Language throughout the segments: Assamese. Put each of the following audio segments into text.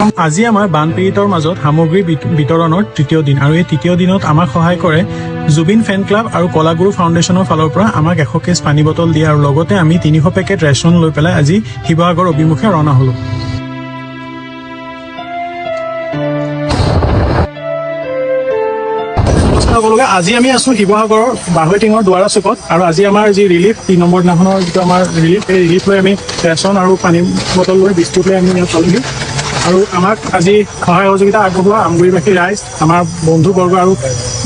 আজি আমাৰ বানপীড়িতৰ মাজত সামগ্ৰী বিতৰণৰ তৃতীয় দিন আৰু এই তৃতীয় দিনত আমাক সহায় কৰে জুবিন ফেন ক্লাব আৰু কলাগুৰু ফাউণ্ডেশ্যনৰ ফালৰ পৰা আমাক 100 কেছ পানী বটল দিয়ে আৰু লগতে আমি 300 পেকেট ৰেচন লৈ পেলাই আজি শিৱসাগৰ অভিমুখে ৰাওনা হ'লো। আজি আমি আছো শিৱসাগৰৰ বাহৈটিঙৰ দুৱাৰা চুকত আৰু আজি আমাৰ যি ৰিলিফ 3 নম্বৰ দিনাখনৰ যিটো আমাৰ ৰিলিফ এই ৰিলিফ লৈ আমি ৰেচন আৰু পানী বটল লৈ বিস্কুট লৈ আমি ইয়াত পালোহি আৰু আমাক আজি সহায় সহযোগিতা আগবঢ়োৱা আমগুৰিবাসী ৰাইজ আমাৰ বন্ধুবৰ্গ আৰু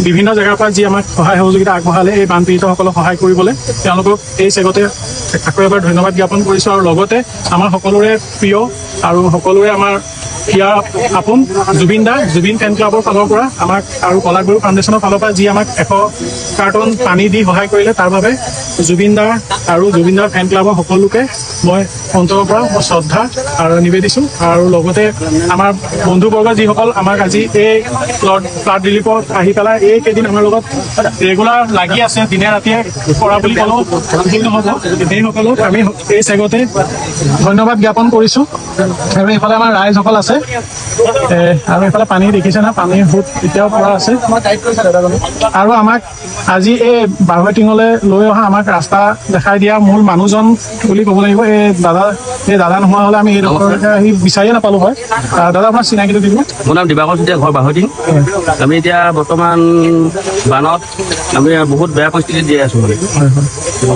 বিভিন্ন জেগাৰ পৰা যি আমাক সহায় সহযোগিতা আগবঢ়ালে এই বানপীড়িতসকলক সহায় কৰিবলৈ তেওঁলোকক এই চেগতে আকৌ এবাৰ ধন্যবাদ জ্ঞাপন কৰিছোঁ আৰু লগতে আমাৰ সকলোৰে প্ৰিয় আৰু সকলোৰে আমাৰ ইয়াৰ আপোন জুবিন ফেন ক্লাবৰ ফালৰ পৰা আমাক আৰু কলাগুৰু ফাউণ্ডেশ্যনৰ ফালৰ পৰা যি আমাক 100 কাৰ্টন পানী দি সহায় কৰিলে তাৰ বাবে জুবিনদাৰ আৰু জুবিনদাৰ ফেন ক্লাবৰ সকলোকে মই অন্তৰৰ পৰা শ্ৰদ্ধা আৰু নিবেদিছোঁ আৰু লগতে আমাৰ বন্ধুবৰ্গ যিসকল আমাক আজি এই ফ্লাড ৰিলিফত আহি পেলাই এইকেইদিন আমাৰ লগত ৰেগুলাৰ লাগি আছে দিনে ৰাতিয়ে কৰা বুলি ক'লেও ভুল নহ'ব সেইসকলক আমি এই চেগতে ধন্যবাদ জ্ঞাপন কৰিছোঁ আৰু এইফালে আমাৰ ৰাইজসকল আছে আৰু এইফালে পানী দেখিছে না পানীৰ সোঁত এতিয়াও পৰা আছে আৰু আমাক আজি এই বাহৈটিঙলৈ লৈ অহা আমাক ৰাস্তা দেখাই দিয়া মূল মানুহজন বুলি ক'ব লাগিব এই দাদা নোহোৱা হ'লে আমি এইডোখৰ আহি বিচাৰিয়ে নাপালোঁ হয়। দাদা আপোনাৰ চিনাকিটো দিব। মোৰ নাম দিবাকৰ চুতীয়া, ঘৰ বাহৈটিং। আমি এতিয়া বৰ্তমান বানত আমি বহুত বেয়া পৰিস্থিতিত জীয়াই আছোঁ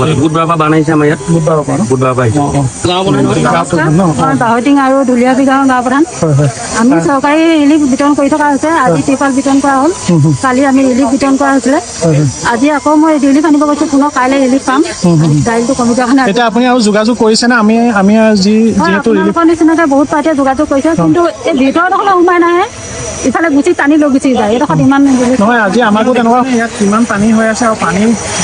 মানে বুধবাৰৰ পৰা বান আহিছে আমাৰ ইয়াত বুধবাৰৰ পৰা আহিছে বাহৈটিং আৰু দুলীয়াবি গাঁৱৰ গাঁও প্ৰধান আমি চৰকাৰী ৰিলিফ বিতৰণ কৰি থকা হৈছে আজি ত্ৰিপাল বিতৰণ কৰা হ'ল কালি আমি ৰিলিফ বিতৰণ কৰা হৈছিলে আজি আকৌ মই ৰিলিফ আনিব গৈছোঁ পুনৰ কাইলৈ ৰিলিফ পাম গাড়ীটো কমি যোৱাৰ কাৰণে এতিয়া আপুনি আৰু যোগাযোগ কৰিছেনে আমি যিহেতু আপোনালোকৰ নিচিনাকৈ বহুত পাৰ্টিয়ে যোগাযোগ কৰিছে কিন্তু এই ভিতৰত অকলে সোমাই নাহে ইফালে গুচি টানি লৈ গুচি যায় এইডোখৰত ইমান নহয় আজি আমাকো তেনেকুৱা ইয়াত কিমান পানী হৈ আছে আৰু পানী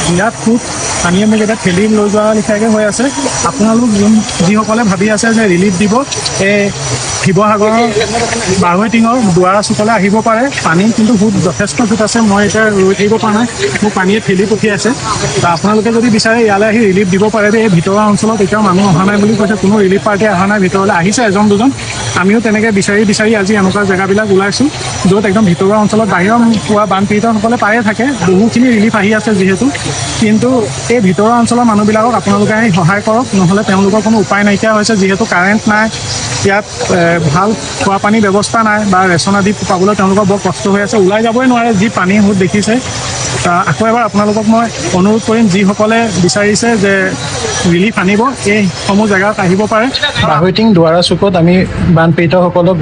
বিৰাট খুব পানীয়ে মোক এতিয়া ঠেলি লৈ যোৱা লিখিয়াকৈ হৈ আছে আপোনালোক যিসকলে ভাবি আছে যে ৰিলিফ দিব এই শিৱসাগৰৰ বাহৈটিঙৰ দুৱাৰা চুকলৈ আহিব পাৰে পানী কিন্তু সোঁত যথেষ্ট সোঁত আছে মই এতিয়া ৰৈ থাকিব পৰা নাই মোক পানীয়ে ঠেলি পঠিয়াইছে আপোনালোকে যদি বিচাৰে ইয়ালৈ আহি ৰিলিফ দিব পাৰে যে এই ভিতৰুৱা অঞ্চলত এতিয়াও মানুহ অহা নাই বুলি কৈছে কোনো ৰিলিফ পাৰ্টি অহা নাই ভিতৰলৈ আহিছে এজন দুজন আমিও তেনেকৈ বিচাৰি আজি এনেকুৱা জেগাবিলাক ওলাইছোঁ য'ত একদম ভিতৰুৱা অঞ্চলত বাহিৰৰ পোৱা বানপীড়িতসকলে পায়ে থাকে বহুখিনি ৰিলিফ আহি আছে যিহেতু কিন্তু এই ভিতৰুৱা অঞ্চলৰ মানুহবিলাকক আপোনালোকে আহি সহায় কৰক নহ'লে তেওঁলোকৰ কোনো উপায় নাইকিয়া হৈছে যিহেতু কাৰেণ্ট নাই ইয়াত ভাল খোৱা পানী ব্যৱস্থা নাই বা ৰেচন আদি পাবলৈ তেওঁলোকৰ বৰ কষ্ট হৈ আছে ওলাই যাবই নোৱাৰে যি পানী সোঁত দেখিছে আকৌ এবাৰ আপোনালোকক মই অনুৰোধ কৰিম যিসকলে বিচাৰিছে যে ৰিলিফ আনিব এইসমূহ জেগাত আহিব পাৰে বাহৈটিং দুৱাৰা চুকত আমি বানপীড়িতসকলক